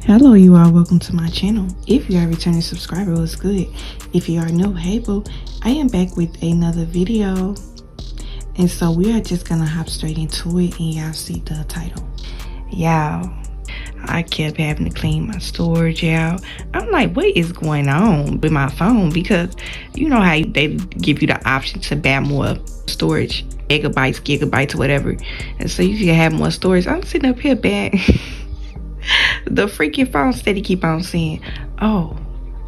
Hello you all, welcome to my channel. If you are a returning subscriber, what's good? If you are new, hey boo, I am back with another video. And so we are just gonna hop straight into it, and y'all see the title. Y'all, I kept having to clean my storage out. I'm like, what is going on with my phone? Because you know how they give you the option to buy more storage, gigabytes, whatever. And so you can have more storage. I'm sitting up here bad. The freaking phone steady keep on saying, oh,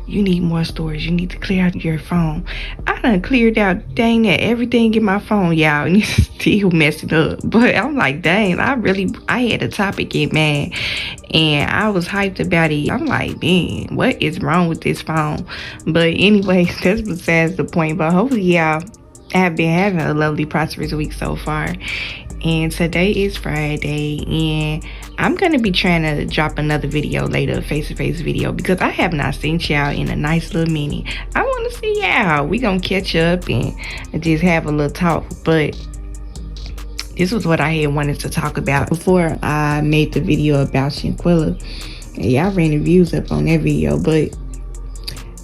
you need more storage, you need to clear out your phone. I done cleared out dang that everything in my phone, y'all, and it's still messing up. But I'm like, dang, I had a topic in man, and I was hyped about it. I'm like, man, what is wrong with this phone? But anyway, that's besides the point. But hopefully y'all have been having a lovely, prosperous week so far. And today is Friday, and I'm going to be trying to drop another video later, a face-to-face video, because I have not seen y'all in a nice little minute. I want to see y'all. We going to catch up and just have a little talk. But this was what I had wanted to talk about before I made the video about Shanquilla. Y'all ran the views up on that video, but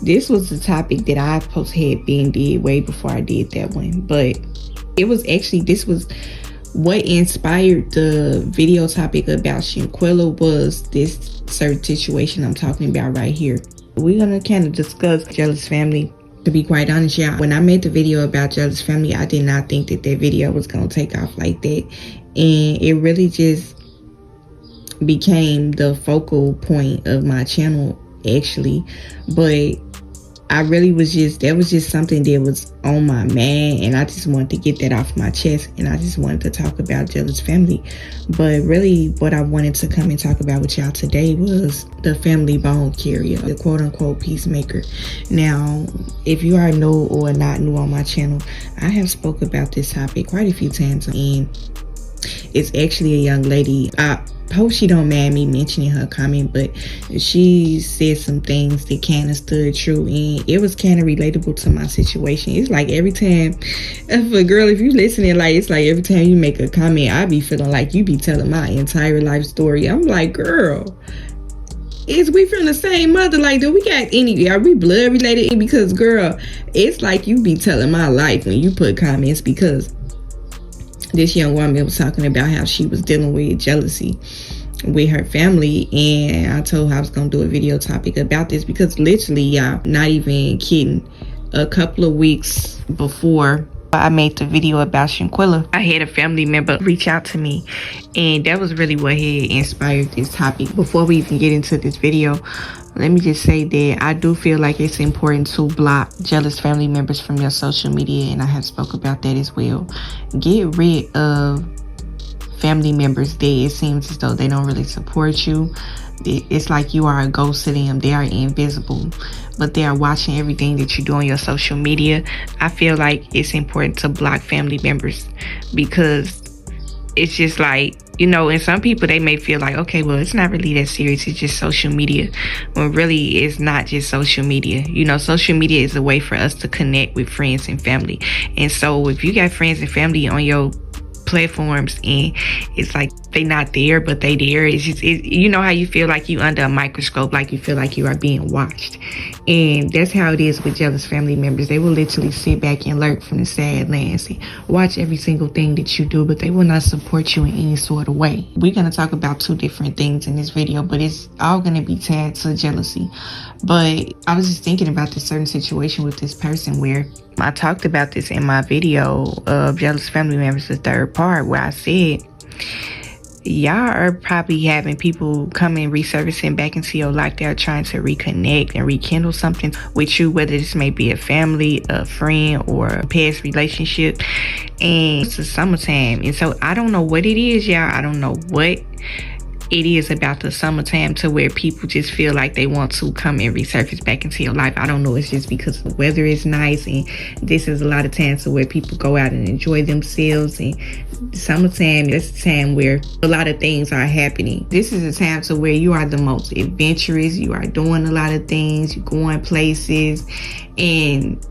this was the topic that I supposed to had been did way before I did that one. But it was actually, this was what inspired the video topic about Shanquilla, was this certain situation I'm talking about right here. We're gonna kind of discuss jealous family. To be quite honest, y'all, when I made the video about jealous family, I did not think that video was gonna take off like that, and it really just became the focal point of my channel actually. But I really was that was just something that was on my mind, and I just wanted to get that off my chest, and I just wanted to talk about jealous family. But really what I wanted to come and talk about with y'all today was the family bone carrier, the quote-unquote peacemaker. Now, if you are new or not new on my channel, I have spoke about this topic quite a few times, and it's actually a young lady. I hope she don't mind me mentioning her comment, but she said some things that kind of stood true, and it was kind of relatable to my situation. It's like every time, if you listening, like, it's like every time you make a comment, I be feeling like you be telling my entire life story. I'm like, girl, is we from the same mother? Like, are we blood related? Because girl, it's like you be telling my life when you put comments, because this young woman was talking about how she was dealing with jealousy with her family, and I told her I was gonna do a video topic about this, because literally, y'all, not even kidding, a couple of weeks before I made the video about Shanquilla, I had a family member reach out to me, and that was really what had inspired this topic. Before we even get into this video, let me just say that I do feel like it's important to block jealous family members from your social media, and I have spoke about that as well. Get rid of family members that it seems as though they don't really support you. It's like you are a ghost to them. They are invisible, but they are watching everything that you do on your social media. I feel like it's important to block family members, because it's just like, you know, and some people, they may feel like, okay, well, it's not really that serious, it's just social media. Well, really, it's not just social media. You know, social media is a way for us to connect with friends and family. And so if you got friends and family on your platforms, and it's like they not there but they there, it's just, you know how you feel like you under a microscope, like you feel like you are being watched. And that's how it is with jealous family members. They will literally sit back and lurk from the sidelines and watch every single thing that you do, but they will not support you in any sort of way. We're going to talk about two different things in this video, but it's all going to be tied to jealousy. But I was just thinking about this certain situation with this person, where I talked about this in my video of jealous family members, the third part, where I said, y'all are probably having people come and resurfacing back into your life. They're trying to reconnect and rekindle something with you, whether this may be a family, a friend, or a past relationship. And it's the summertime, and so I don't know what it is, y'all. I don't know what it is about the summertime to where people just feel like they want to come and resurface back into your life. I don't know, it's just because the weather is nice, and this is a lot of times to where people go out and enjoy themselves. And summertime, that's the time where a lot of things are happening. This is a time to where you are the most adventurous, you are doing a lot of things, you're going places, and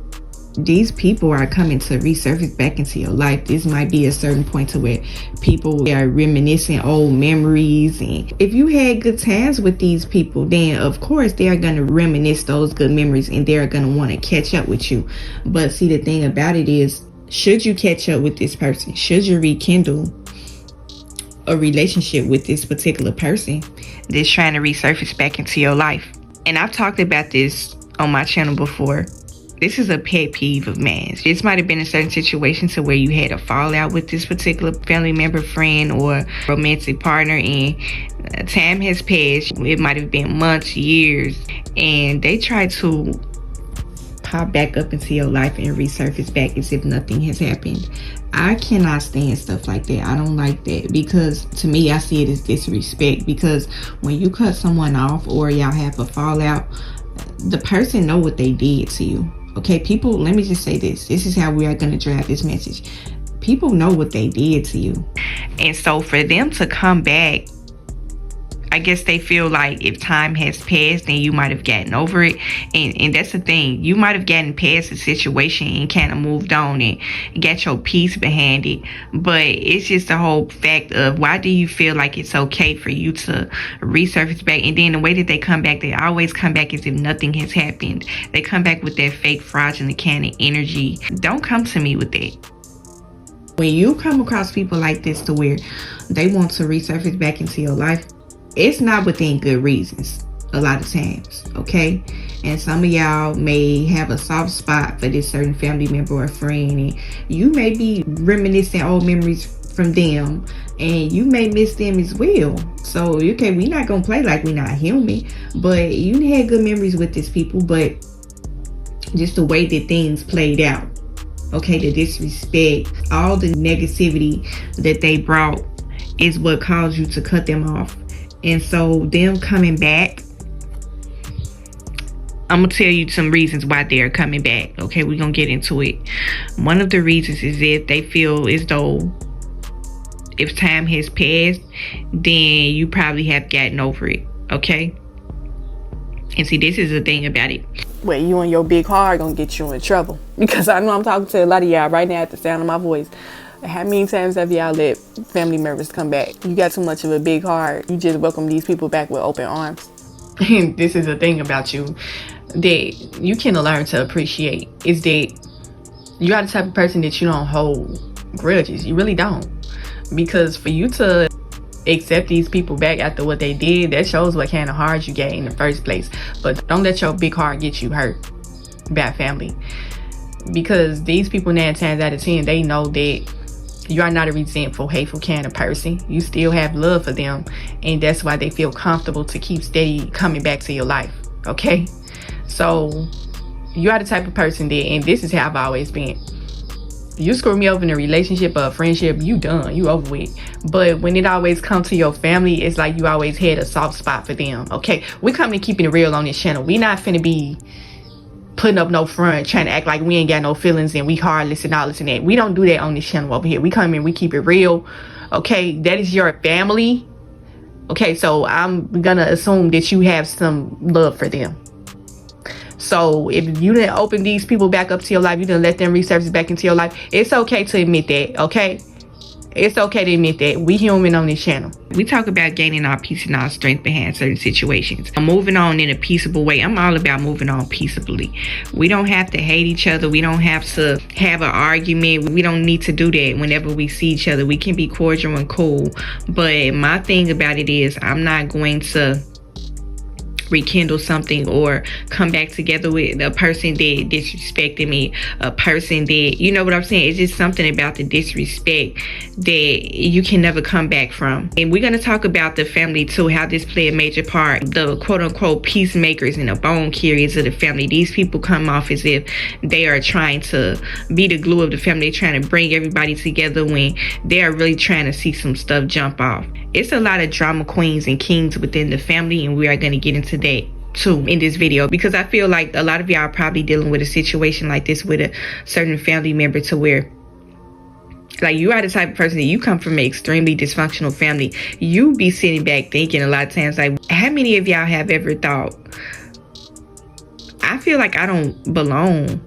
these people are coming to resurface back into your life. This might be a certain point to where people are reminiscing old memories, and if you had good times with these people, then of course they are going to reminisce those good memories and they're going to want to catch up with you. But see, the thing about it is, should you catch up with this person, should you rekindle a relationship with this particular person that's trying to resurface back into your life? And I've talked about this on my channel before. This is a pet peeve of mine. This might have been a certain situation to where you had a fallout with this particular family member, friend, or romantic partner, and time has passed. It might have been months, years, and they try to pop back up into your life and resurface back as if nothing has happened. I cannot stand stuff like that. I don't like that, because to me, I see it as disrespect. Because when you cut someone off or y'all have a fallout, the person know what they did to you. Okay, people, let me just say this. This is how we are going to drive this message. People know what they did to you. And so for them to come back, I guess they feel like if time has passed, then you might have gotten over it. And that's the thing. You might have gotten past the situation and kind of moved on and got your peace behind it. But it's just the whole fact of, why do you feel like it's okay for you to resurface back? And then the way that they come back, they always come back as if nothing has happened. They come back with that fake fraudulent kind of energy. Don't come to me with that. When you come across people like this to where they want to resurface back into your life, it's not within good reasons a lot of times, okay? And some of y'all may have a soft spot for this certain family member or friend, and you may be reminiscing old memories from them, and you may miss them as well. So, okay, we're not gonna play like we're not human, but you had good memories with these people, but just the way that things played out, okay, the disrespect, all the negativity that they brought is what caused you to cut them off. And so them coming back, I'm going to tell you some reasons why they're coming back. Okay, we're going to get into it. One of the reasons is if they feel as though if time has passed, then you probably have gotten over it. Okay? And see, this is the thing about it. Well, you and your big heart going to get you in trouble. Because I know I'm talking to a lot of y'all right now at the sound of my voice. How many times have y'all let family members come back? You got too much of a big heart. You just welcome these people back with open arms. And this is the thing about you that you can learn to appreciate, is that you are the type of person that you don't hold grudges. You really don't. Because for you to accept these people back after what they did, that shows what kind of heart you got in the first place. But don't let your big heart get you hurt by family. Because these people 9 times out of 10, they know that you are not a resentful, hateful kind of person. You still have love for them, and that's why they feel comfortable to keep steady coming back to your life. Okay, so you are the type of person that, and this is how I've always been, you screw me over in a relationship or a friendship, you done, you over with. But when it always comes to your family, it's like you always had a soft spot for them. Okay, we coming to keeping it real on this channel. We not finna be putting up no front, trying to act like we ain't got no feelings and we heartless and all this and that. We don't do that on this channel over here. We come in, we keep it real. Okay, that is your family. Okay, so I'm gonna assume that you have some love for them. So if you didn't open these people back up to your life, you didn't let them resurface back into your life, it's okay to admit that, okay? It's okay to admit that. We human on this channel. We talk about gaining our peace and our strength behind certain situations. Moving on in a peaceable way. I'm all about moving on peaceably. We don't have to hate each other. We don't have to have an argument. We don't need to do that whenever we see each other. We can be cordial and cool. But my thing about it is, I'm not going to rekindle something or come back together with a person that disrespected me, a person that, you know what I'm saying, it's just something about the disrespect that you can never come back from. And we're going to talk about the family too, how this play a major part, the quote-unquote peacemakers and the bone carriers of the family. These people come off as if they are trying to be the glue of the family. They're trying to bring everybody together when they are really trying to see some stuff jump off. It's a lot of drama queens and kings within the family, and we are going to get into that too in this video, because I feel like a lot of y'all are probably dealing with a situation like this with a certain family member, to where like you are the type of person that you come from an extremely dysfunctional family. You be sitting back thinking a lot of times, like, how many of y'all have ever thought, I feel like I don't belong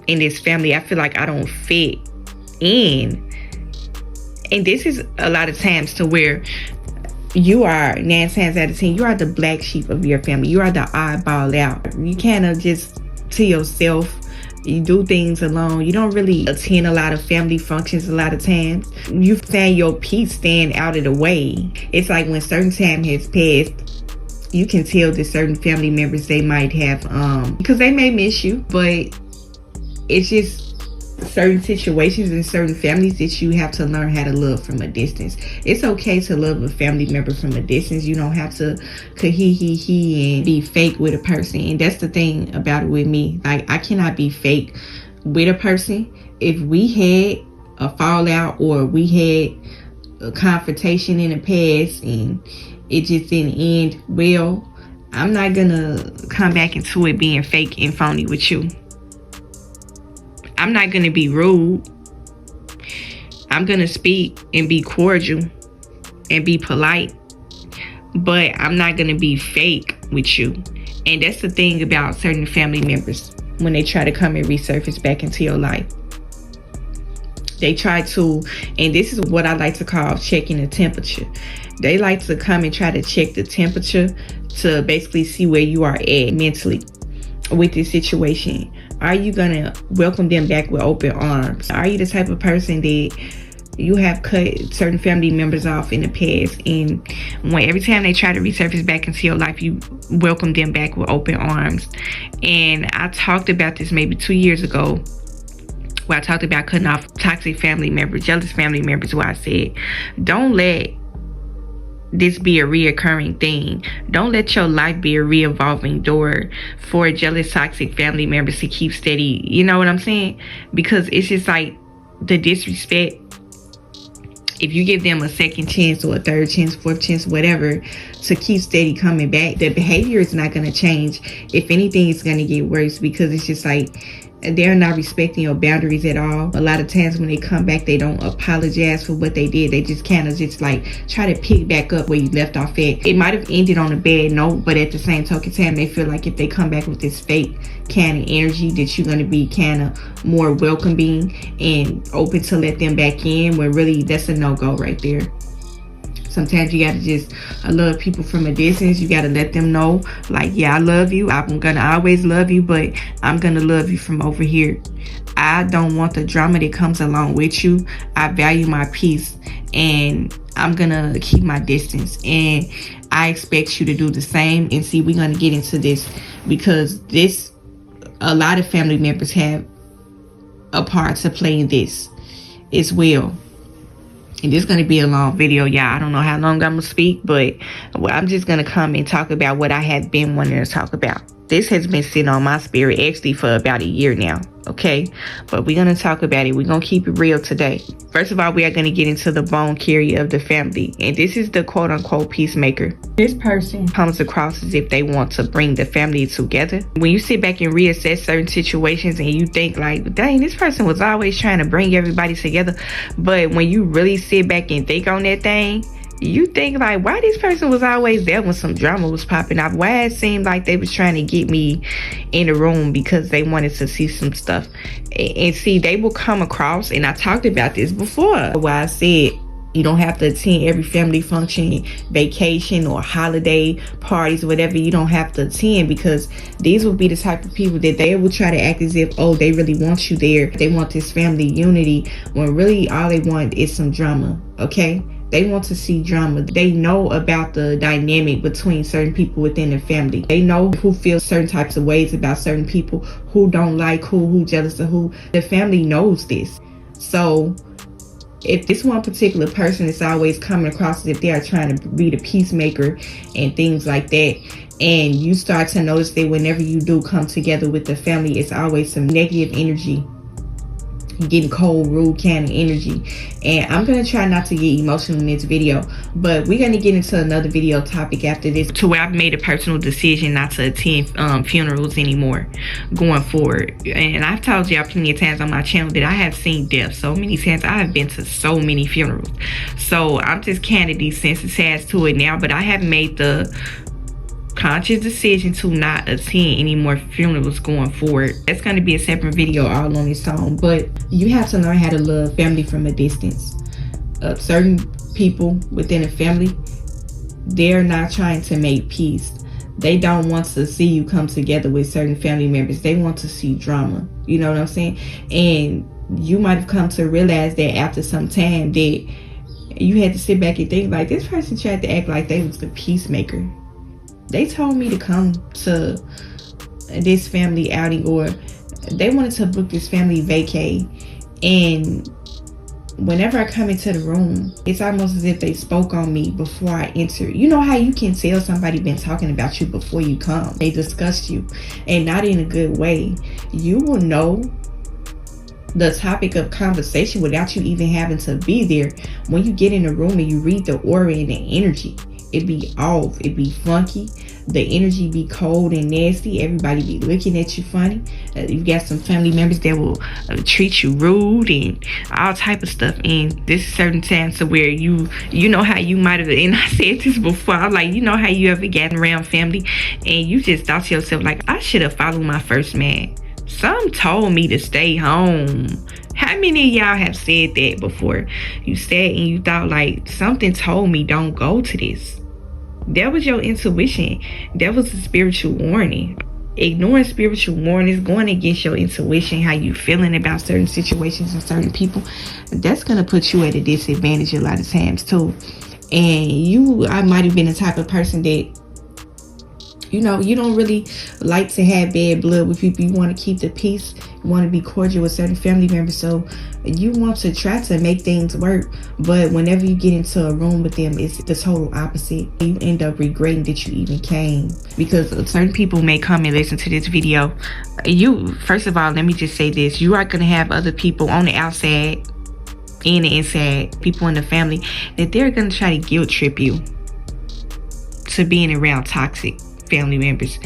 in this family. I feel like I don't fit in. And this is a lot of times to where you are, 9 times out of 10, you are the black sheep of your family. You are the oddball out. You kind of just to yourself. You do things alone. You don't really attend a lot of family functions a lot of times. You find your peace staying out of the way. It's like when certain time has passed, you can tell that certain family members, they might have, because they may miss you, but it's just certain situations and certain families that you have to learn how to love from a distance. It's okay to love a family member from a distance. You don't have to he and be fake with a person. And that's the thing about it with me. Like, I cannot be fake with a person. If we had a fallout or we had a confrontation in the past and it just didn't end well, I'm not gonna come back into it being fake and phony with you. I'm not going to be rude. I'm going to speak and be cordial and be polite. But I'm not going to be fake with you. And that's the thing about certain family members when they try to come and resurface back into your life. They try to, and this is what I like to call checking the temperature. They like to come and try to check the temperature to basically see where you are at mentally with this situation. Are you gonna welcome them back with open arms? Are you the type of person that you have cut certain family members off in the past, and when every time they try to resurface back into your life, you welcome them back with open arms? And I talked about this maybe 2 years ago, where I talked about cutting off toxic family members, jealous family members, where I said, don't let this be a reoccurring thing. Don't let your life be a re-evolving door for jealous, toxic family members to keep steady. You know what I'm saying? Because it's just like the disrespect. If you give them a second chance or a third chance, fourth chance, whatever, to keep steady coming back, the behavior is not going to change. If anything, it's going to get worse, because it's just like they're not respecting your boundaries at all. A lot of times when they come back, they don't apologize for what they did. They just kind of just like try to pick back up where you left off at. It might have ended on a bad note, but at the same token time, they feel like if they come back with this fake kind of energy, that you're going to be kind of more welcoming and open to let them back in, when really that's a no-go right there. Sometimes you gotta just love people from a distance. You gotta let them know, like, yeah, I love you. I'm gonna always love you, but I'm gonna love you from over here. I don't want the drama that comes along with you. I value my peace, and I'm gonna keep my distance. And I expect you to do the same. And see, we're gonna get into this, because this, a lot of family members have a part to play in this as well. And this is going to be a long video, y'all. I don't know how long I'm going to speak, but I'm just going to come and talk about what I have been wanting to talk about. This has been sitting on my spirit actually for about a year now, okay? But we're going to talk about it. We're going to keep it real today. First of all, we are going to get into the bone carrier of the family. And this is the quote-unquote peacemaker. This person comes across as if they want to bring the family together. When you sit back and reassess certain situations and you think like, dang, this person was always trying to bring everybody together. But when you really sit back and think on that thing, you think like, why this person was always there when some drama was popping off? Why it seemed like they was trying to get me in the room because they wanted to see some stuff. And see, they will come across, and I talked about this before, why I said you don't have to attend every family function, vacation, or holiday parties, whatever. You don't have to attend, because these will be the type of people that they will try to act as if, oh, they really want you there. They want this family unity, when really all they want is some drama, okay? They want to see drama. They know about the dynamic between certain people within the family. They know who feels certain types of ways about certain people, who don't like who jealous of who. The family knows this. So if this one particular person is always coming across as if they are trying to be the peacemaker and things like that, and you start to notice that whenever you do come together with the family, it's always some negative energy, getting cold, rude kind of energy. And I'm going to try not to get emotional in this video, but we're going to get into another video topic after this, to where I've made a personal decision not to attend funerals anymore going forward. And I've told y'all plenty of times on my channel that I have seen death so many times. I have been to so many funerals, so I'm just kind of desensitized to it now. But I have made the conscious decision to not attend any more funerals going forward. That's going to be a separate video all on its own, but you have to learn how to love family from a distance. Certain people within a family, they're not trying to make peace. They don't want to see you come together with certain family members. They want to see drama. You know what I'm saying? And you might have come to realize that after some time that you had to sit back and think, like, this person tried to act like they was the peacemaker. They told me to come to this family outing, or they wanted to book this family vacay, and whenever I come into the room, it's almost as if they spoke on me before I enter. You know how you can tell somebody been talking about you before you come? They discussed you, and not in a good way. You will know the topic of conversation without you even having to be there. When you get in the room and you read the aura and the energy, it be off, it be funky, the energy be cold and nasty, everybody be looking at you funny. You got some family members that will treat you rude and all type of stuff. And this is certain times to where you know how you might have, and I said this before, I'm like, you know how you ever gotten around family and you just thought to yourself, like, I should have followed my first man. Some told me to stay home. How many of y'all have said that before? You said and you thought, like, something told me don't go to this. That was your intuition. That was a spiritual warning. Ignoring spiritual warnings, going against your intuition, how you feeling about certain situations and certain people, that's going to put you at a disadvantage a lot of times too. And I might have been the type of person that, you know, you don't really like to have bad blood with people. You want to keep the peace. You want to be cordial with certain family members. So you want to try to make things work. But whenever you get into a room with them, it's the total opposite. You end up regretting that you even came. Because certain people may come and listen to this video. First of all, let me just say this. You are going to have other people on the outside and the inside, people in the family, that they're going to try to guilt trip you to being around toxic family members.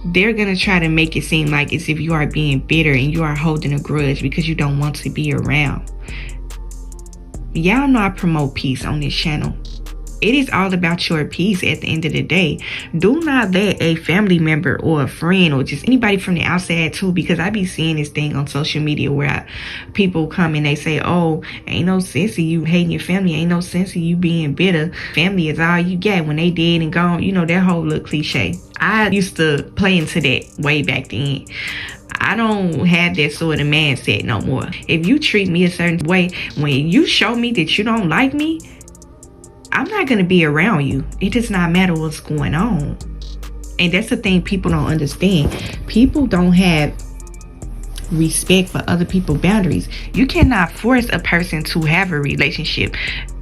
They're gonna try to make it seem like as if you are being bitter and you are holding a grudge because you don't want to be around. Y'all know I promote peace on this channel. It is all about your peace at the end of the day. Do not let a family member or a friend or just anybody from the outside too, because I be seeing this thing on social media where people come and they say, oh, ain't no sense of you hating your family. Ain't no sense of you being bitter. Family is all you got when they dead and gone. You know, that whole little cliche. I used to play into that way back then. I don't have that sort of mindset no more. If you treat me a certain way, when you show me that you don't like me, I'm not going to be around you. It does not matter what's going on. And that's the thing people don't understand. People don't have respect for other people's boundaries. You cannot force a person to have a relationship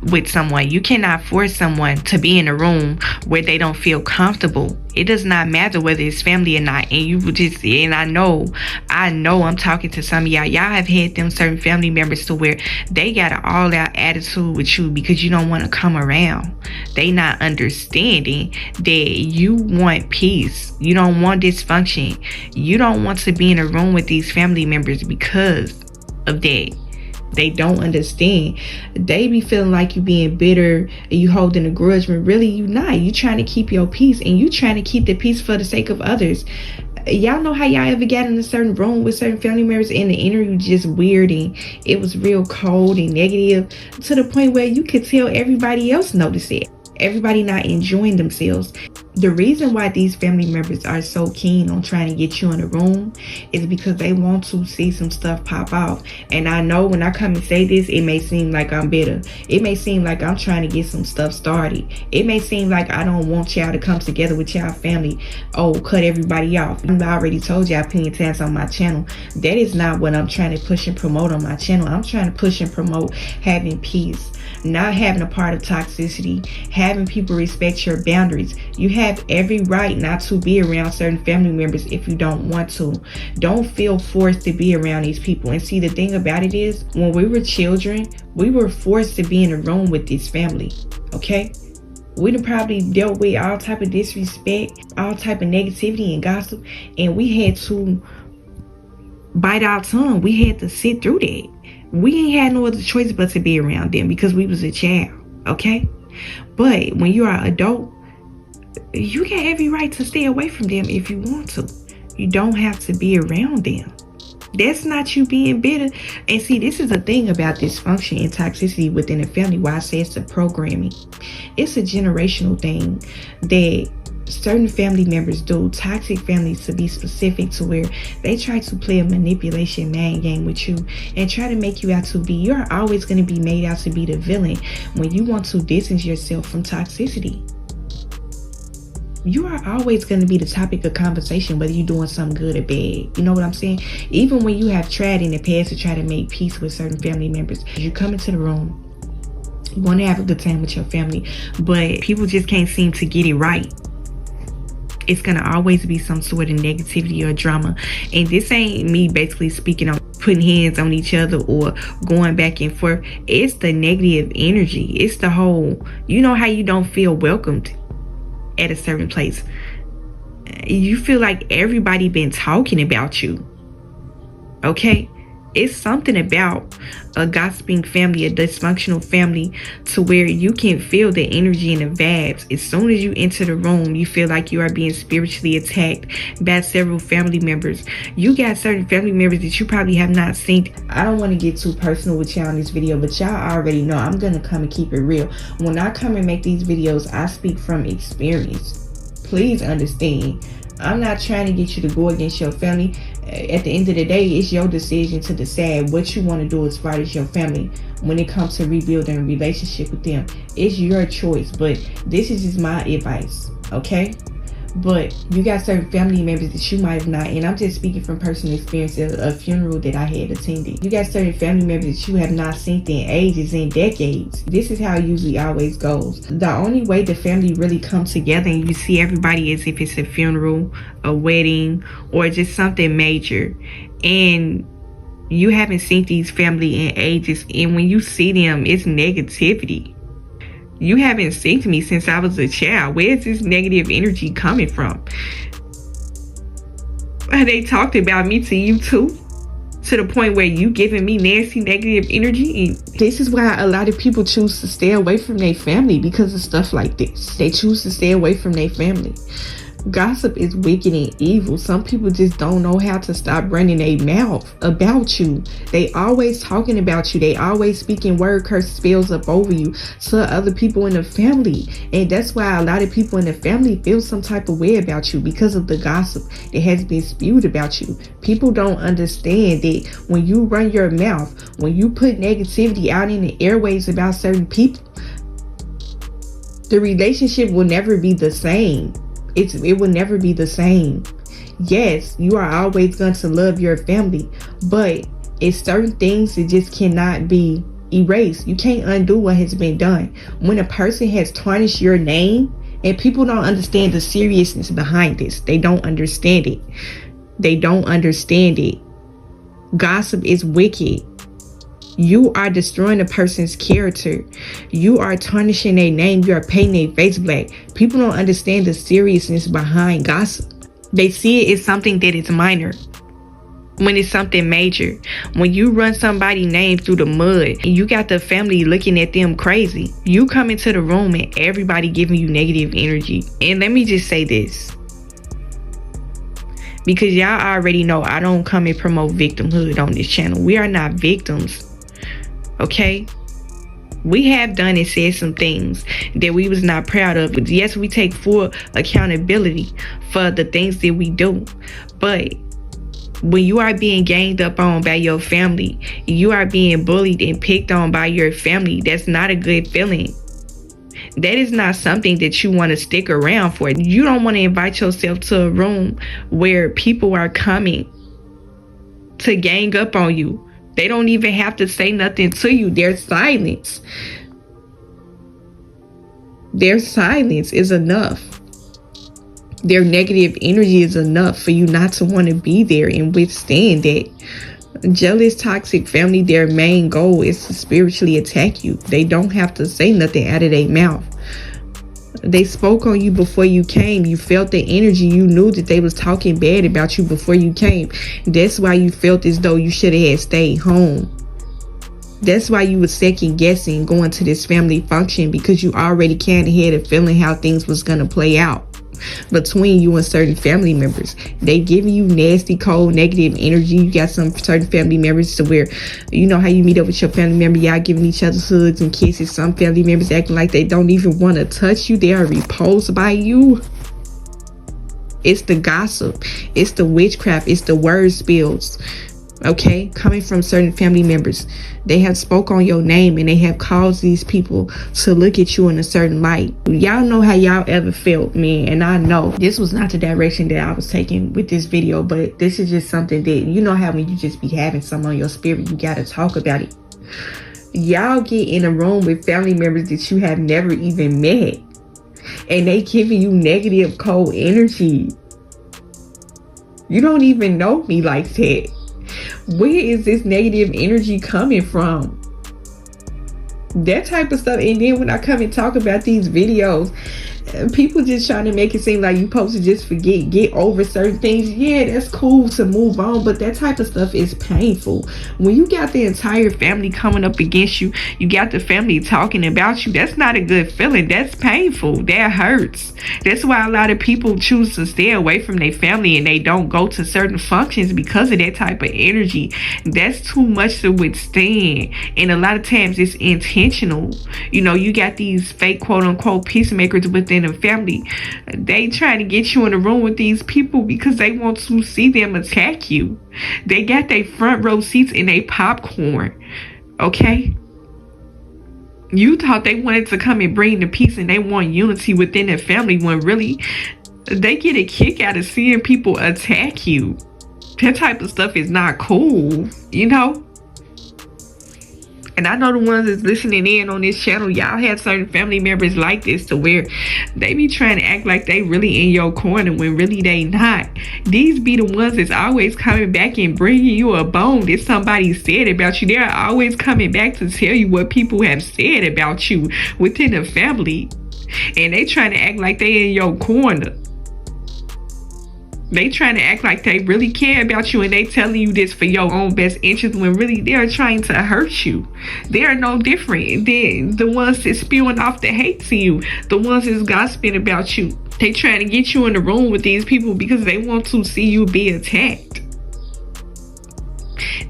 with someone. You cannot force someone to be in a room where they don't feel comfortable. It does not matter whether it's family or not. And I know I'm talking to some of y'all. Y'all have had them certain family members to where they got an all out attitude with you because you don't want to come around. They not understanding that you want peace. You don't want dysfunction. You don't want to be in a room with these family members because of that. They don't understand. They be feeling like you being bitter and you holding a grudge, when really you not. You trying to keep your peace, and you trying to keep the peace for the sake of others. Y'all know how y'all ever got in a certain room with certain family members and the interview just weird and it was real cold and negative to the point where you could tell everybody else noticed it. Everybody not enjoying themselves. The reason why these family members are so keen on trying to get you in a room is because they want to see some stuff pop off. And I know when I come and say this, it may seem like I'm bitter. It may seem like I'm trying to get some stuff started. It may seem like I don't want y'all to come together with y'all family. Oh, cut everybody off. I already told y'all plenty of times on my channel. That is not what I'm trying to push and promote on my channel. I'm trying to push and promote having peace, not having a part of toxicity, having people respect your boundaries. You have every right not to be around certain family members if you don't want to. Don't feel forced to be around these people. And see, the thing about it is, when we were children, we were forced to be in a room with this family. Okay? We done probably dealt with all type of disrespect, all type of negativity and gossip, and we had to bite our tongue. We had to sit through that. We ain't had no other choice but to be around them because we was a child. Okay? But when you are an adult, you got every right to stay away from them if you want to. You don't have to be around them. That's not you being bitter. And see, this is the thing about dysfunction and toxicity within a family, why I say it's a programming. It's a generational thing that certain family members do, toxic families to be specific, to where they try to play a manipulation mind game with you and try to make you out to be, you're always going to be made out to be the villain when you want to distance yourself from toxicity. You are always going to be the topic of conversation, whether you're doing something good or bad. You know what I'm saying? Even when you have tried in the past to try to make peace with certain family members, you come into the room, you want to have a good time with your family, but people just can't seem to get it right. It's going to always be some sort of negativity or drama. And this ain't me basically speaking on putting hands on each other or going back and forth. It's the negative energy. It's the whole, you know how you don't feel welcomed at a certain place. You feel like everybody been talking about you. Okay? It's something about a gossiping family, a dysfunctional family, to where you can feel the energy and the vibes. As soon as you enter the room, you feel like you are being spiritually attacked by several family members. You got certain family members that you probably have not seen. I don't want to get too personal with y'all in this video, but y'all already know I'm going to come and keep it real. When I come and make these videos, I speak from experience. Please understand. I'm not trying to get you to go against your family. At the end of the day, it's your decision to decide what you want to do as far as your family when it comes to rebuilding a relationship with them. It's your choice, but this is just my advice, okay? But you got certain family members that you might have not, and I'm just speaking from personal experience of a funeral that I had attended. You got certain family members that you have not seen in ages and decades. This is how it usually always goes. The only way the family really comes together and you see everybody is if it's a funeral, a wedding, or just something major. And you haven't seen these family in ages, and when you see them, it's negativity. You haven't seen me since I was a child. Where's this negative energy coming from? They talked about me to you too, to the point where you giving me nasty negative energy. And this is why a lot of people choose to stay away from their family, because of stuff like this. They choose to stay away from their family. Gossip is wicked and evil. Some people just don't know how to stop running their mouth about you. They always talking about you. They always speaking word curse spells up over you to other people in the family. And that's why a lot of people in the family feel some type of way about you, because of the gossip that has been spewed about you. People don't understand that when you run your mouth, when you put negativity out in the airways about certain people, the relationship will never be the same. It will never be the same. Yes, you are always going to love your family, but it's certain things that just cannot be erased. You can't undo what has been done. When a person has tarnished your name, and people don't understand the seriousness behind this, they don't understand it. They don't understand it. Gossip is wicked. You are destroying a person's character. You are tarnishing their name. You are painting their face black. People don't understand the seriousness behind gossip. They see it as something that is minor, when it's something major. When you run somebody's name through the mud and you got the family looking at them crazy, you come into the room and everybody giving you negative energy. And let me just say this, because y'all already know I don't come and promote victimhood on this channel. We are not victims. Okay, we have done and said some things that we was not proud of. But yes, we take full accountability for the things that we do. But when you are being ganged up on by your family, you are being bullied and picked on by your family, that's not a good feeling. That is not something that you want to stick around for. You don't want to invite yourself to a room where people are coming to gang up on you. They don't even have to say nothing to you. Their silence is enough. Their negative energy is enough for you not to want to be there and withstand that. Jealous, toxic family, their main goal is to spiritually attack you. They don't have to say nothing out of their mouth. They spoke on you before you came. You felt the energy. You knew that they was talking bad about you before you came. That's why you felt as though you should have stayed home. That's why you was second guessing going to this family function, because you already kind of had a feeling how things was gonna play out between you and certain family members. They giving you nasty, cold, negative energy. You got some certain family members to where, you know how you meet up with your family member, y'all giving each other hugs and kisses. Some family members acting like they don't even want to touch you. They are repulsed by you. It's the gossip, it's the witchcraft, it's the word spills, okay, coming from certain family members. They have spoke on your name and they have caused these people to look at you in a certain light. Y'all know how y'all ever felt, man, and I know this was not the direction that I was taking with this video, but this is just something that, you know how when you just be having something on your spirit, you gotta talk about it. Y'all get in a room with family members that you have never even met, and they giving you negative, cold energy. You don't even know me like that. Where is this negative energy coming from? That type of stuff. And then when I come and talk about these videos, people just trying to make it seem like you supposed to just forget, get over certain things. Yeah, that's cool to move on, but that type of stuff is painful. When you got the entire family coming up against you, you got the family talking about you, that's not a good feeling. That's painful. That hurts. That's why a lot of people choose to stay away from their family and they don't go to certain functions because of that type of energy. That's too much to withstand. And a lot of times it's intentional. You know, you got these fake quote unquote peacemakers within a family. They trying to get you in a room with these people because they want to see them attack you. They got their front row seats and they popcorn. Okay? You thought they wanted to come and bring the peace and they want unity within their family, when really they get a kick out of seeing people attack you. That type of stuff is not cool, you know? And I know the ones that's listening in on this channel, y'all have certain family members like this to where they be trying to act like they really in your corner when really they not. These be the ones that's always coming back and bringing you a bone that somebody said about you. They're always coming back to tell you what people have said about you within the family. And they trying to act like they in your corner. They trying to act like they really care about you, and they telling you this for your own best interest when really they're trying to hurt you. They are no different than the ones that's spewing off the hate to you, the ones that's gossiping about you. They trying to get you in the room with these people because they want to see you be attacked.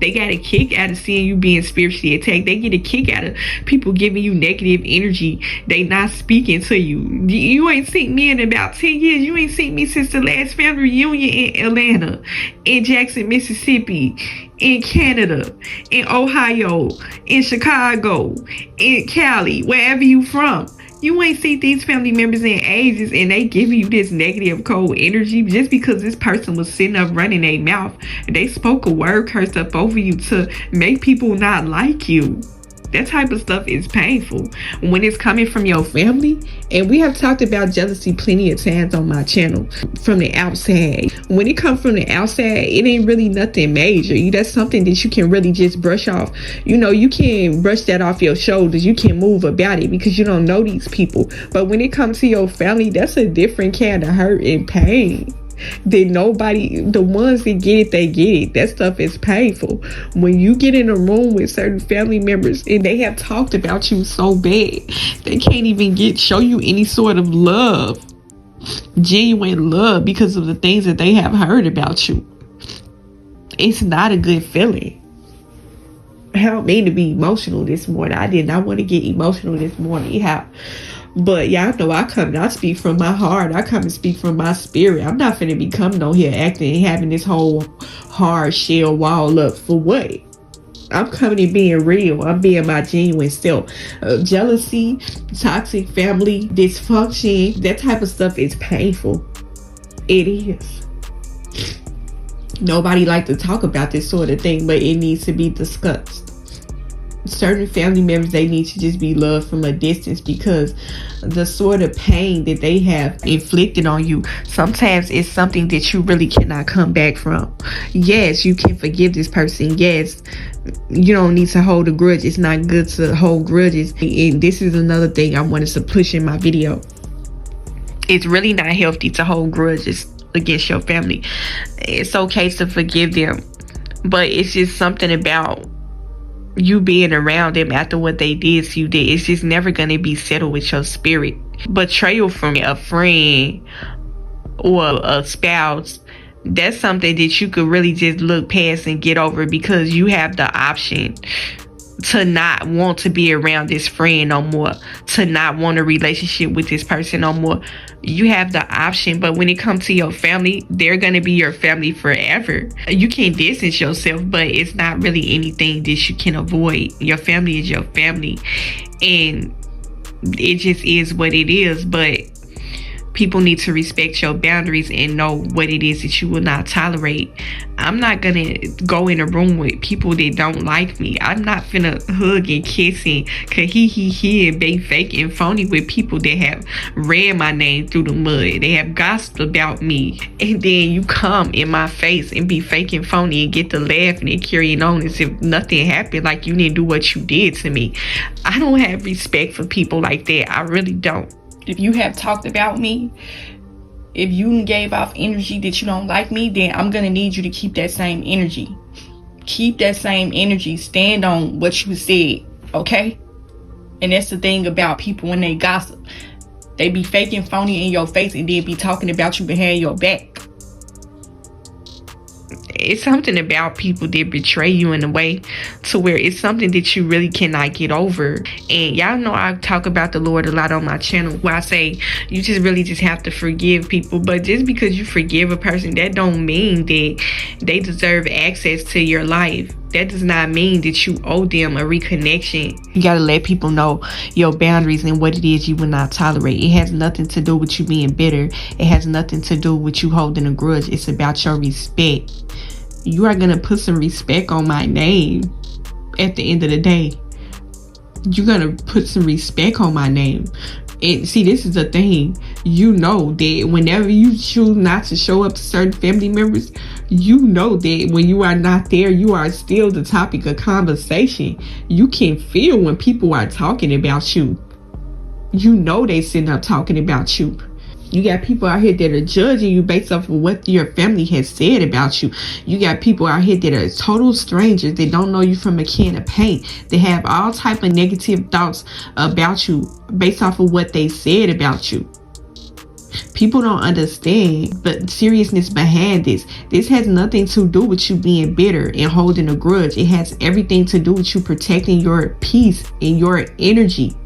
They got a kick out of seeing you being spiritually attacked. They get a kick out of people giving you negative energy. They not speaking to you. You ain't seen me in about 10 years. You ain't seen me since the last family reunion in Atlanta, in Jackson, Mississippi, in Canada, in Ohio, in Chicago, in Cali, wherever you from. You ain't seen these family members in ages, and they giving you this negative cold energy just because this person was sitting up running their mouth. They spoke a word cursed up over you to make people not like you. That type of stuff is painful when it's coming from your family. And we have talked about jealousy plenty of times on my channel from the outside. When it comes from the outside, it ain't really nothing major. That's something that you can really just brush off. You know, you can brush that off your shoulders. You can move about it because you don't know these people. But when it comes to your family, that's a different kind of hurt and pain. Then nobody, the ones that get it, they get it. That stuff is painful. When you get in a room with certain family members and they have talked about you so bad, they can't even show you any sort of love, genuine love, because of the things that they have heard about you. It's not a good feeling. I don't mean to be emotional this morning. I did not want to get emotional this morning. Yeah. But y'all know I speak from my heart. I come and speak from my spirit. I'm not finna be coming on here acting and having this whole hard shell wall up for what? I'm coming and being real. I'm being my genuine self. Jealousy, toxic family, dysfunction, that type of stuff is painful. It is. Nobody like to talk about this sort of thing, but it needs to be discussed. Certain family members, they need to just be loved from a distance because the sort of pain that they have inflicted on you, sometimes it's something that you really cannot come back from. Yes, you can forgive this person. Yes, you don't need to hold a grudge. It's not good to hold grudges. And this is another thing I wanted to push in my video. It's really not healthy to hold grudges against your family. It's okay to forgive them, but it's just something about you being around them after what they did to you, that it's just never going to be settled with your spirit. Betrayal from a friend or a spouse, that's something that you could really just look past and get over, because you have the option to not want to be around this friend no more, to not want a relationship with this person no more. You have the option. But when it comes to your family, they're going to be your family forever. You can distance yourself, but it's not really anything that you can avoid. Your family is your family, and it just is what it is. But people need to respect your boundaries and know what it is that you will not tolerate. I'm not gonna go in a room with people that don't like me. I'm not finna hug and kiss and and be fake and phony with people that have read my name through the mud. They have gossiped about me, and then you come in my face and be fake and phony and get to laughing and carrying on as if nothing happened, like you didn't do what you did to me. I don't have respect for people like that. I really don't. If you have talked about me, if you gave off energy that you don't like me, then I'm going to need you to keep that same energy. Keep that same energy. Stand on what you said, okay? And that's the thing about people when they gossip. They be faking phony in your face and then be talking about you behind your back. It's something about people that betray you in a way to where it's something that you really cannot get over. And y'all know I talk about the Lord a lot on my channel, where I say you just really just have to forgive people. But just because you forgive a person, that don't mean that they deserve access to your life. That does not mean that you owe them a reconnection. You gotta let people know your boundaries and what it is you will not tolerate. It has nothing to do with you being bitter. It has nothing to do with you holding a grudge. It's about your respect. You are gonna put some respect on my name at the end of the day. You're gonna put some respect on my name. And see, this is the thing. You know that whenever you choose not to show up to certain family members, you know that when you are not there, you are still the topic of conversation. You can feel when people are talking about you. You know they sitting up talking about you. You got people out here that are judging you based off of what your family has said about you. You got people out here that are total strangers that don't know you from a can of paint. They have all type of negative thoughts about you based off of what they said about you. People don't understand the seriousness behind this. This has nothing to do with you being bitter and holding a grudge. It has everything to do with you protecting your peace and your energy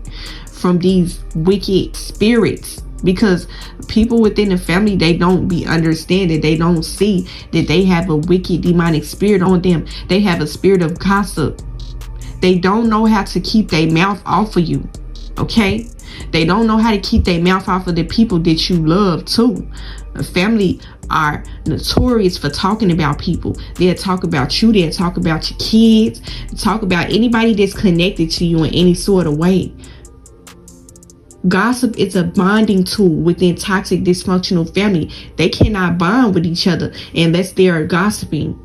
from these wicked spirits. Because people within the family, they don't be understanding. They don't see that they have a wicked demonic spirit on them. They have a spirit of gossip. They don't know how to keep their mouth off of you. Okay? They don't know how to keep their mouth off of the people that you love too. Family are notorious for talking about people. They'll talk about you. They'll talk about your kids. Talk about anybody that's connected to you in any sort of way. Gossip is a bonding tool within toxic, dysfunctional family. They cannot bond with each other unless they are gossiping.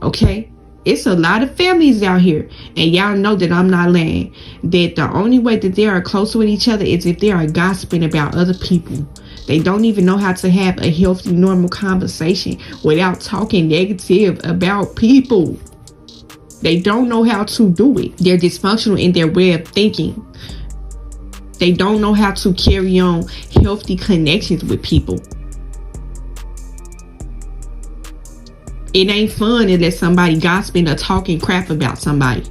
Okay? It's a lot of families out here, and y'all know that I'm not lying, that the only way that they are close with each other is if they are gossiping about other people. They don't even know how to have a healthy, normal conversation without talking negative about people. They don't know how to do it. They're dysfunctional in their way of thinking. They don't know how to carry on healthy connections with people. It ain't fun unless somebody gossiping or talking crap about somebody.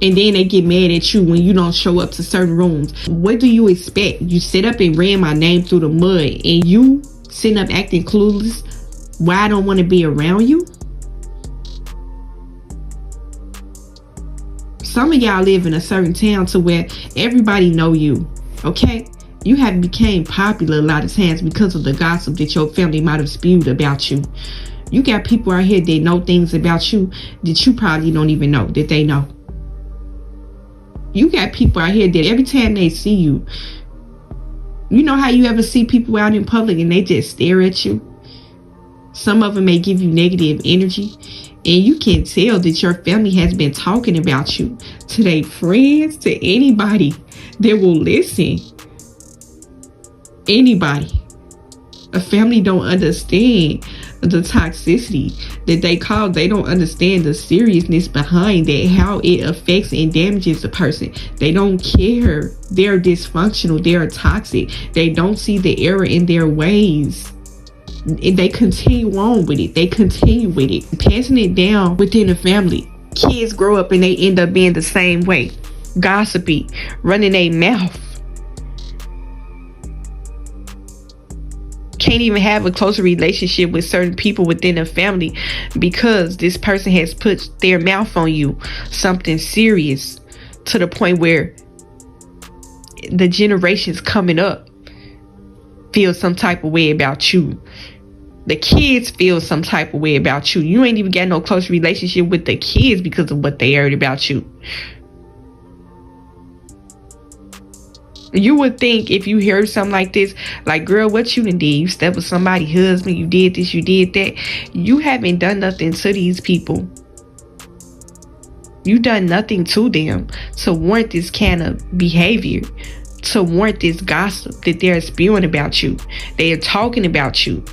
And then they get mad at you when you don't show up to certain rooms. What do you expect? You sit up and ran my name through the mud, and you sitting up acting clueless why I don't want to be around you? Some of y'all live in a certain town to where everybody know you, okay? You have became popular a lot of times because of the gossip that your family might have spewed about you. You got people out here that know things about you that you probably don't even know that they know. You got people out here that every time they see you, you know how you ever see people out in public and they just stare at you? Some of them may give you negative energy. And you can tell that your family has been talking about you to their friends, to anybody that will listen. Anybody. A family don't understand the toxicity that they cause. They don't understand the seriousness behind it, how it affects and damages a person. They don't care. They're dysfunctional. They're toxic. They don't see the error in their ways. And they continue on with it. They continue with it, passing it down within the family. Kids grow up and they end up being the same way. Gossipy, running their mouth. Can't even have a closer relationship with certain people within a family because this person has put their mouth on you, something serious, to the point where the generations coming up feel some type of way about you. The kids feel some type of way about you. You ain't even got no close relationship with the kids because of what they heard about you. You would think if you heard something like this, like, girl, what you done did? You slept with somebody's husband, you did this, you did that. You haven't done nothing to these people. You done nothing to them to warrant this kind of behavior, to warrant this gossip that they're spewing about you. They are talking about you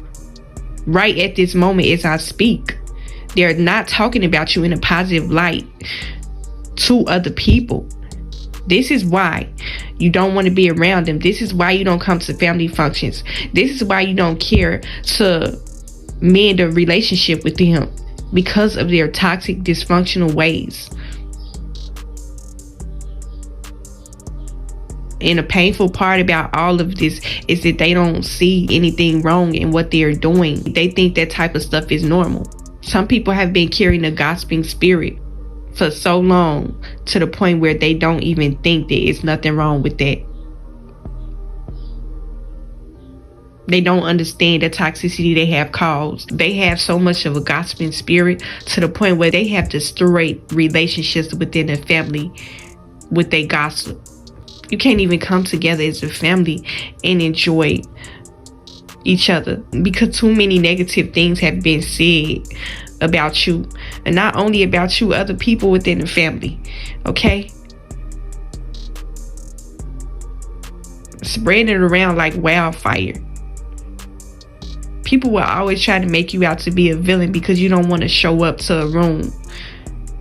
right at this moment as I speak. They're not talking about you in a positive light to other people. This is why you don't want to be around them. This is why you don't come to family functions. This is why you don't care to mend a relationship with them, because of their toxic, dysfunctional ways. And the painful part about all of this is that they don't see anything wrong in what they're doing. They think that type of stuff is normal. Some people have been carrying a gossiping spirit for so long to the point where they don't even think that it's nothing wrong with that. They don't understand the toxicity they have caused. They have so much of a gossiping spirit to the point where they have destroyed relationships within the family with their gossip. You can't even come together as a family and enjoy each other because too many negative things have been said about you, and not only about you, other people within the family. Okay, spreading it around like wildfire. People will always try to make you out to be a villain because you don't want to show up to a room.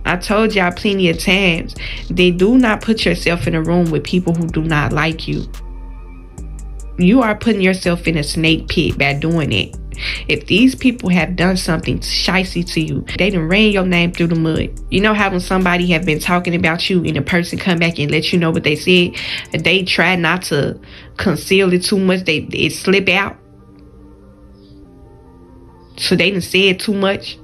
I told y'all plenty of times, they do not put yourself in a room with people who do not like you. You are putting yourself in a snake pit by doing it. If these people have done something shicey to you, they done ran your name through the mud. You know how when somebody have been talking about you and a person come back and let you know what they said, they try not to conceal it too much, it slip out. So they done said too much.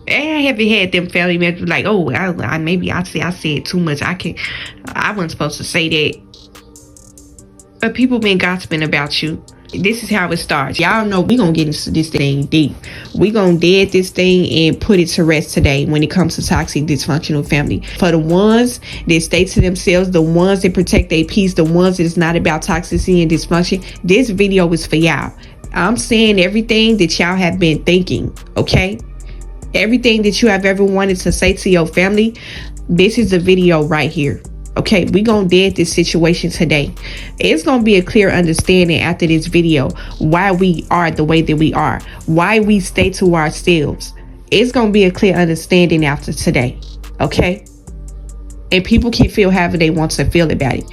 I haven't had them family members like, oh, I said too much. I wasn't supposed to say that. But people been gossiping about you. This is how it starts. Y'all know we gonna get into this thing deep. We gonna dead this thing and put it to rest today when it comes to toxic, dysfunctional family. For the ones that stay to themselves, the ones that protect their peace, the ones that is not about toxicity and dysfunction, this video is for y'all. I'm saying everything that y'all have been thinking, okay? Everything that you have ever wanted to say to your family, this is the video right here. Okay, we gonna dead this situation today. It's gonna be a clear understanding after this video why we are the way that we are, why we stay to ourselves. It's gonna be a clear understanding after today. Okay, and people can feel however they want to feel about it.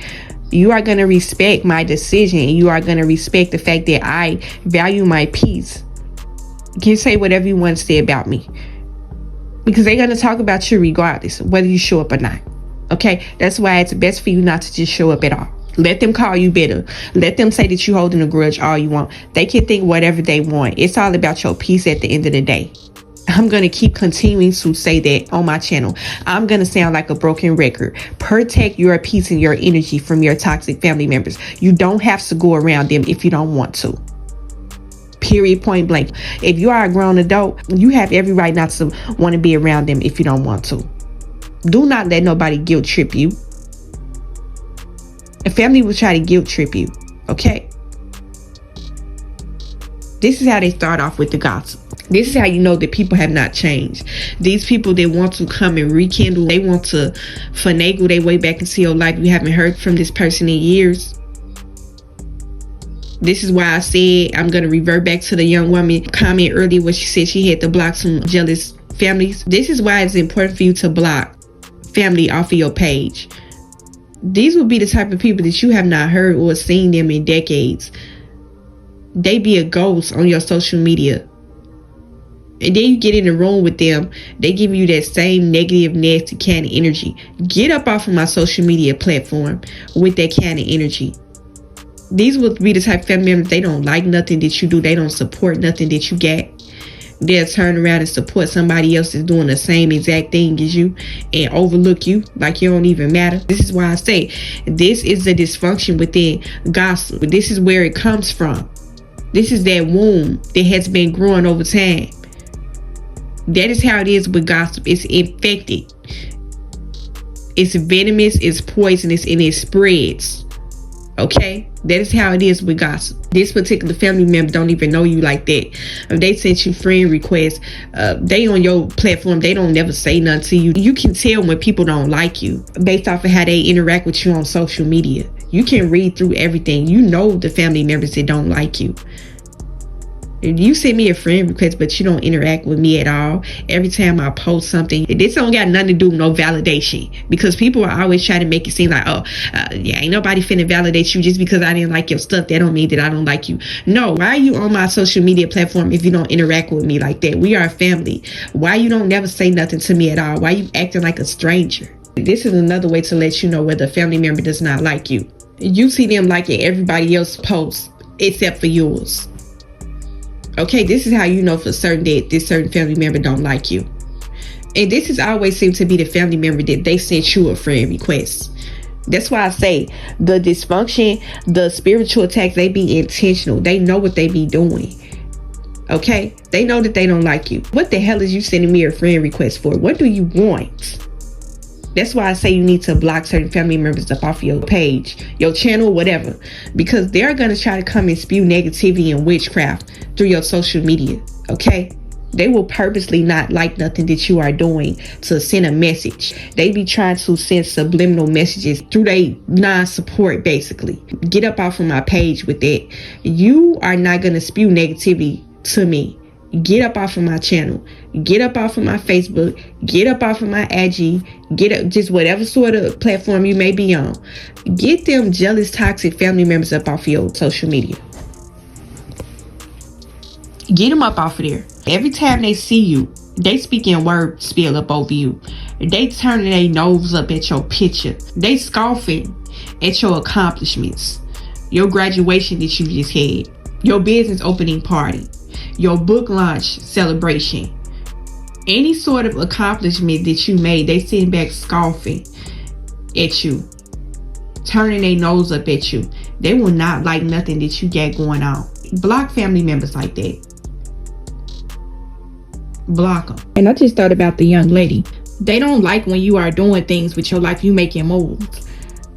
You are gonna respect my decision, and you are gonna respect the fact that I value my peace. You can say whatever you want to say about me, because they're gonna talk about you regardless, whether you show up or not. Okay, that's why it's best for you not to just show up at all. Let them call you bitter. Let them say that you're holding a grudge all you want. They can think whatever they want. It's all about your peace at the end of the day. I'm going to keep continuing to say that on my channel. I'm going to sound like a broken record. Protect your peace and your energy from your toxic family members. You don't have to go around them if you don't want to. Period, point blank. If you are a grown adult, you have every right not to want to be around them if you don't want to. Do not let nobody guilt trip you. A family will try to guilt trip you. Okay? This is how they start off with the gossip. This is how you know that people have not changed. These people that want to come and rekindle, they want to finagle their way back into your life. You haven't heard from this person in years. This is why I said I'm going to revert back to the young woman comment earlier where she said she had to block some jealous families. This is why it's important for you to block family off of your page. These will be the type of people that you have not heard or seen them in decades. They be a ghost on your social media. And then you get in the room with them, they give you that same negative, nasty kind of energy. Get up off of my social media platform with that kind of energy. These will be the type of family members, they don't like nothing that you do. They don't support nothing that you get. They'll turn around and support somebody else that's doing the same exact thing as you and overlook you like you don't even matter. This is why I say this is the dysfunction within gossip. This is where it comes from. This is that womb that has been growing over time. That is how it is with gossip. It's infected. It's venomous, it's poisonous, and it spreads. Okay? That is how it is with gossip. This particular family member don't even know you like that. If they sent you friend requests, they on your platform, they don't never say nothing to you. You can tell when people don't like you based off of how they interact with you on social media. You can read through everything. You know the family members that don't like you. If you send me a friend request, but you don't interact with me at all, every time I post something, this don't got nothing to do with no validation. Because people are always trying to make it seem like, yeah, ain't nobody finna validate you just because I didn't like your stuff. That don't mean that I don't like you. No, why are you on my social media platform if you don't interact with me like that? We are a family. Why you don't never say nothing to me at all? Why you acting like a stranger? This is another way to let you know whether a family member does not like you. You see them liking everybody else's posts except for yours. Okay, this is how you know for certain that this certain family member don't like you. And this has always seemed to be the family member that they sent you a friend request. That's why I say the dysfunction, the spiritual attacks, they be intentional. They know what they be doing. Okay, they know that they don't like you. What the hell is you sending me a friend request for? What do you want? That's why I say you need to block certain family members up off your page, your channel, whatever, because they're going to try to come and spew negativity and witchcraft through your social media. Okay, they will purposely not like nothing that you are doing to send a message. They be trying to send subliminal messages through their non-support. Basically, get up off of my page with that. You are not going to spew negativity to me. Get up off of my channel. Get up off of my Facebook. Get up off of my IG. Get up, just whatever sort of platform you may be on. Get them jealous, toxic family members up off of your social media. Get them up off of there. Every time they see you, they speaking word spill up over you. They turning their nose up at your picture. They scoffing at your accomplishments. Your graduation that you just had. Your business opening party. Your book launch celebration. Any sort of accomplishment that you made, they sitting back scoffing at you, turning their nose up at you. They will not like nothing that you got going on. Block family members like that. Block them. And I just thought about the young lady. They don't like when you are doing things with your life, you making moves.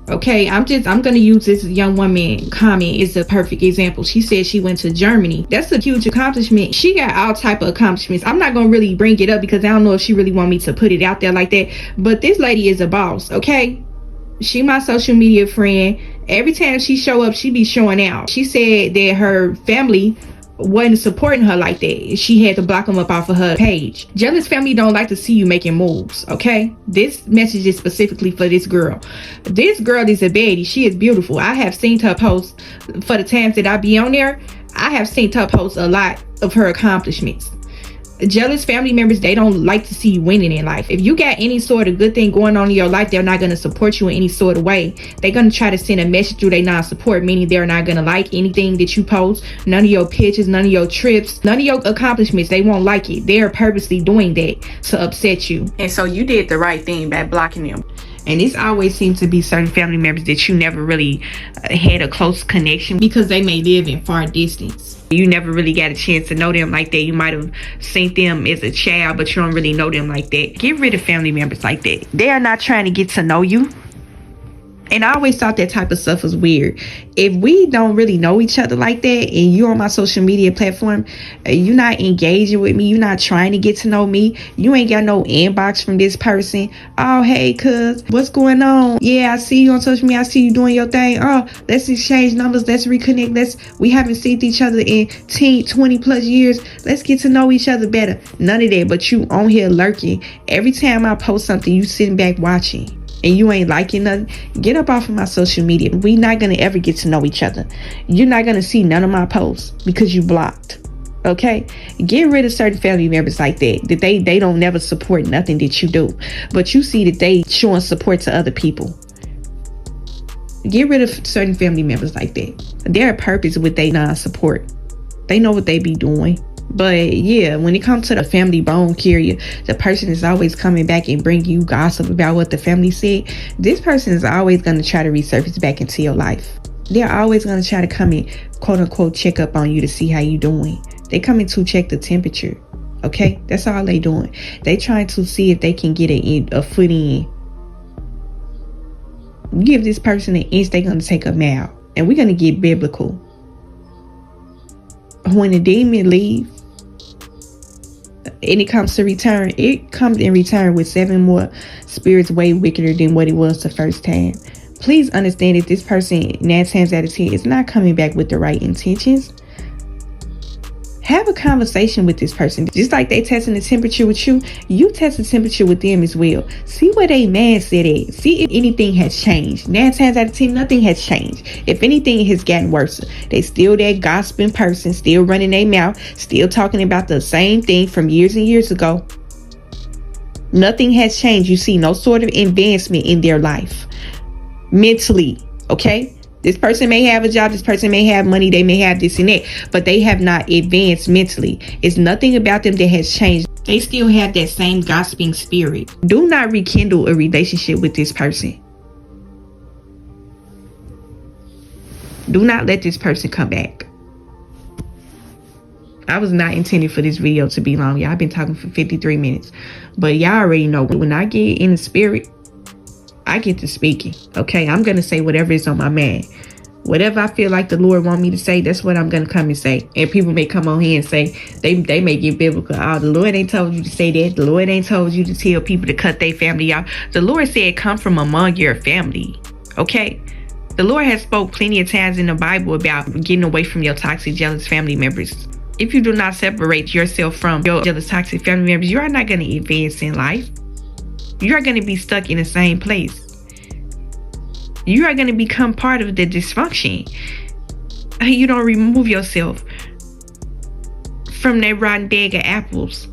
Okay, I'm gonna use this young woman comment as a perfect example. She said she went to Germany. That's a huge accomplishment. She got all type of accomplishments. I'm not gonna really bring it up because I don't know if she really want me to put it out there like that. But this lady is a boss, okay? She my social media friend. Every time she show up, she be showing out. She said that her family wasn't supporting her like that. She had to block them up off of her page. Jealous family don't like to see you making moves, okay? This message is specifically for this girl. This girl is a baddie. She is beautiful. I have seen her post for the times that I be on there. I have seen her post a lot of her accomplishments. Jealous family members, they don't like to see you winning in life. If you got any sort of good thing going on in your life, they're not going to support you in any sort of way. They're going to try to send a message through their non-support, meaning they're not going to like anything that you post, none of your pictures, none of your trips, none of your accomplishments. They won't like it. They're purposely doing that to upset you. And so you did the right thing by blocking them. And this always seems to be certain family members that you never really had a close connection because they may live in far distance. You never really got a chance to know them like that. You might have seen them as a child, but you don't really know them like that. Get rid of family members like that. They are not trying to get to know you. And I always thought that type of stuff was weird. If we don't really know each other like that, and you're on my social media platform, you're not engaging with me, you're not trying to get to know me, you ain't got no inbox from this person. Oh, hey, cuz, what's going on? Yeah, I see you on social media. I see you doing your thing. Oh, let's exchange numbers. Let's reconnect. We haven't seen each other in 10, 20 plus years. Let's get to know each other better. None of that, but you on here lurking. Every time I post something, you sitting back watching. And you ain't liking nothing. Get up off of my social media. We not gonna ever get to know each other. You're not gonna see none of my posts because you blocked. Okay? Get rid of certain family members like that. That they don't never support nothing that you do. But you see that they showing support to other people. Get rid of certain family members like that. They're a purpose with they non-support. They know what they be doing. But yeah, when it comes to the family bone carrier, the person is always coming back and bringing you gossip about what the family said. This person is always going to try to resurface back into your life. They're always going to try to come and quote unquote check up on you to see how you doing. They coming to check the temperature. Okay, that's all they doing. They trying to see if they can get a foot in. Give this person an inch, they're going to take a mile. And we're going to get biblical. When the demon leave, and it comes to return, it comes in return with 7 more spirits way wickeder than what it was the first time. Please understand that this person 9 times out of 10 is not coming back with the right intentions. Have a conversation with this person. Just like they testing the temperature with you, you test the temperature with them as well. See where they mindset at. See if anything has changed. 9 times out of 10, nothing has changed. If anything, it has gotten worse. They still that gossiping person, still running their mouth, still talking about the same thing from years and years ago. Nothing has changed. You see no sort of advancement in their life. Mentally, okay? This person may have a job, this person may have money, they may have this and that, but they have not advanced mentally. It's nothing about them that has changed. They still have that same gossiping spirit. Do not rekindle a relationship with this person. Do not let this person come back. I was not intending for this video to be long. Y'all, I've been talking for 53 minutes. But y'all already know, when I get in the spirit, I get to speaking. Okay, I'm going to say whatever is on my mind. Whatever I feel like the Lord want me to say, that's what I'm going to come and say. And people may come on here and say, they may get biblical. Oh, the Lord ain't told you to say that. The Lord ain't told you to tell people to cut their family off. The Lord said, come from among your family. Okay? The Lord has spoke plenty of times in the Bible about getting away from your toxic, jealous family members. If you do not separate yourself from your jealous, toxic family members, you are not going to advance in life. You are going to be stuck in the same place. You are going to become part of the dysfunction. You don't remove yourself from that rotten bag of apples.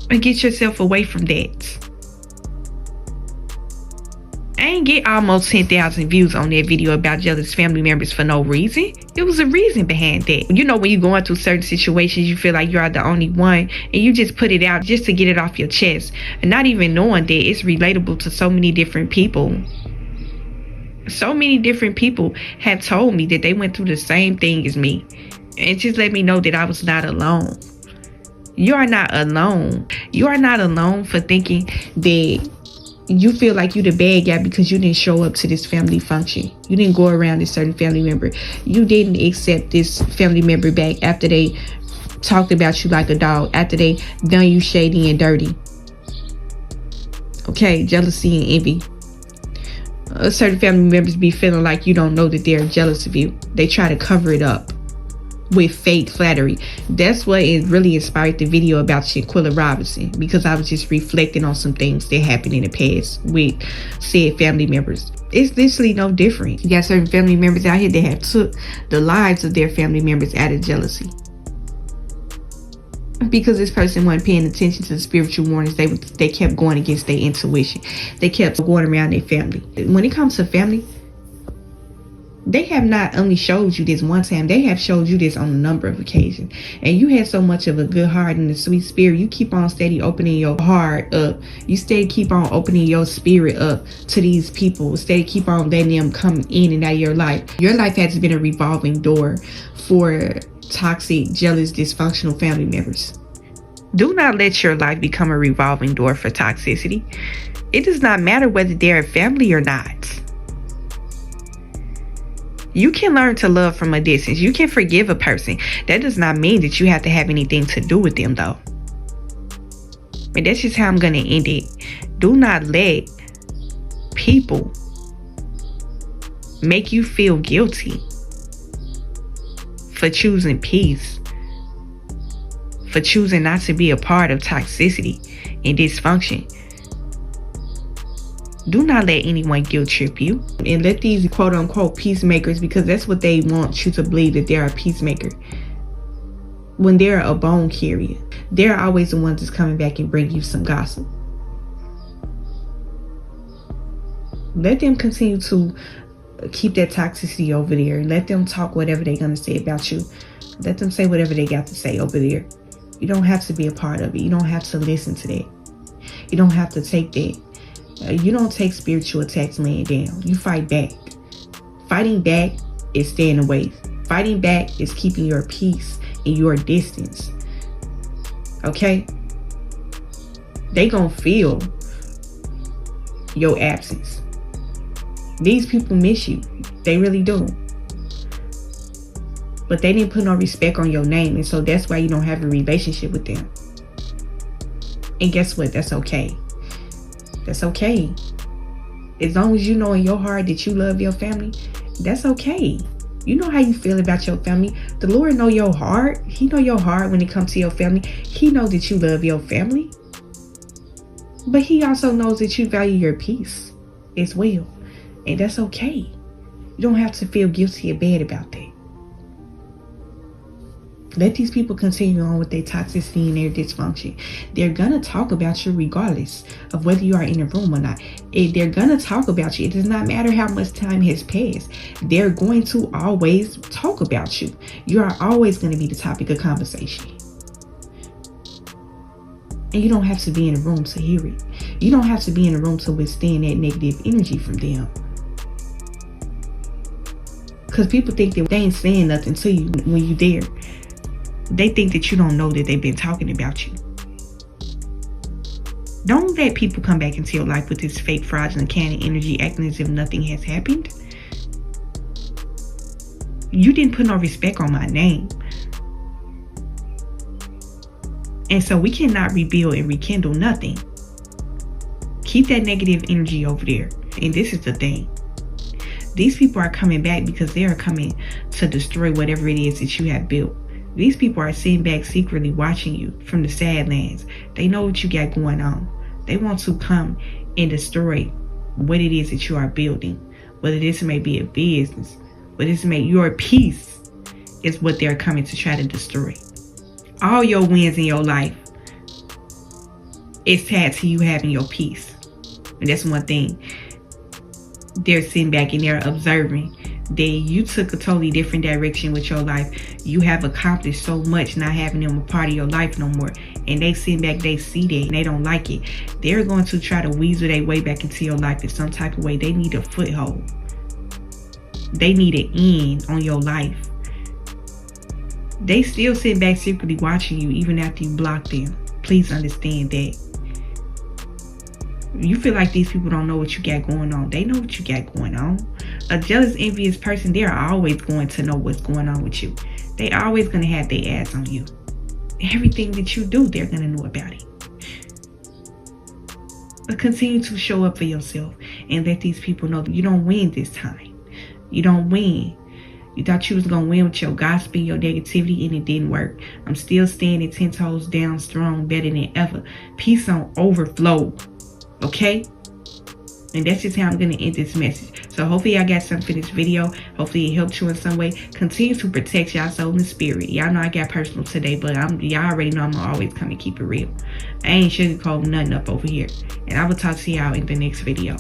And get yourself away from that. I ain't get almost 10,000 views on that video about jealous family members for no reason. There was a reason behind that. You know, when you're going through certain situations, you feel like you are the only one, and you just put it out just to get it off your chest, and not even knowing that it's relatable to so many different people. So many different people have told me that they went through the same thing as me, and just let me know that I was not alone. You are not alone. You are not alone for thinking that you feel like you the bad guy because you didn't show up to this family function. You didn't go around this certain family member. You didn't accept this family member back after they talked about you like a dog, after they done you shady and dirty. Okay, jealousy and envy. Certain family members be feeling like you don't know that they're jealous of you. They try to cover it up with fake flattery. That's what it really inspired the video about Shaquilla Robinson, because I was just reflecting on some things that happened in the past with said family members. It's literally no different. You got certain family members out here that have took the lives of their family members out of jealousy, because this person wasn't paying attention to the spiritual warnings. They kept going against their intuition. They kept going around their family. When it comes to family, they have not only showed you this one time, they have showed you this on a number of occasions. And you have so much of a good heart and a sweet spirit. You keep on steady opening your heart up. You steady keep on opening your spirit up to these people. Steady keep on letting them come in and out of your life. Your life has been a revolving door for toxic, jealous, dysfunctional family members. Do not let your life become a revolving door for toxicity. It does not matter whether they're a family or not. You can learn to love from a distance. You can forgive a person. That does not mean that you have to have anything to do with them, though. And that's just how I'm going to end it. Do not let people make you feel guilty for choosing peace, for choosing not to be a part of toxicity and dysfunction. Do not let anyone guilt trip you. And let these quote unquote peacemakers, because that's what they want you to believe, that they're a peacemaker, when they're a bone carrier, they're always the ones that's coming back and bring you some gossip. Let them continue to keep that toxicity over there. Let them talk whatever they're going to say about you. Let them say whatever they got to say over there. You don't have to be a part of it. You don't have to listen to that. You don't have to take that. You don't take spiritual attacks laying down. You fight back. Fighting back is staying away. Fighting back is keeping your peace and your distance. Okay? They gonna feel your absence. These people miss you. They really do. But they didn't put no respect on your name, and so that's why you don't have a relationship with them. And guess what? That's okay. That's okay. As long as you know in your heart that you love your family, that's okay. You know how you feel about your family. The Lord know your heart. He know your heart when it comes to your family. He knows that you love your family. But he also knows that you value your peace as well. And that's okay. You don't have to feel guilty or bad about that. Let these people continue on with their toxicity and their dysfunction. They're going to talk about you regardless of whether you are in a room or not. They're going to talk about you. It does not matter how much time has passed. They're going to always talk about you. You are always going to be the topic of conversation. And you don't have to be in a room to hear it. You don't have to be in a room to withstand that negative energy from them. Because people think that they ain't saying nothing to you when you're there. They think that you don't know that they've been talking about you. Don't let people come back into your life with this fake, fraudulent, canny energy, acting as if nothing has happened. You didn't put no respect on my name. And so we cannot rebuild and rekindle nothing. Keep that negative energy over there. And this is the thing. These people are coming back because they are coming to destroy whatever it is that you have built. These people are sitting back secretly watching you from the Sadlands. They know what you got going on. They want to come and destroy what it is that you are building. Whether this may be a business, whether this may your peace is what they're coming to try to destroy. All your wins in your life is tied to you having your peace. And that's one thing. They're sitting back and they're observing that you took a totally different direction with your life. You have accomplished so much not having them a part of your life no more. And they sit back, they see that, and they don't like it. They're going to try to weasel their way back into your life in some type of way. They need a foothold. They need an end on your life. They still sit back secretly watching you even after you block them. Please understand that. You feel like these people don't know what you got going on. They know what you got going on. A jealous, envious person, they're always going to know what's going on with you. They're always going to have their ass on you. Everything that you do, they're going to know about it. But continue to show up for yourself and let these people know that you don't win this time. You don't win. You thought you was going to win with your gossip, your negativity, and it didn't work. I'm still standing 10 toes down, strong, better than ever. Peace on overflow. Okay? And that's just how I'm going to end this message. So hopefully y'all got something for this video. Hopefully it helped you in some way. Continue to protect y'all soul and spirit. Y'all know I got personal today, but y'all already know I'm going to always come and keep it real. I ain't sugarcoating nothing up over here. And I will talk to y'all in the next video.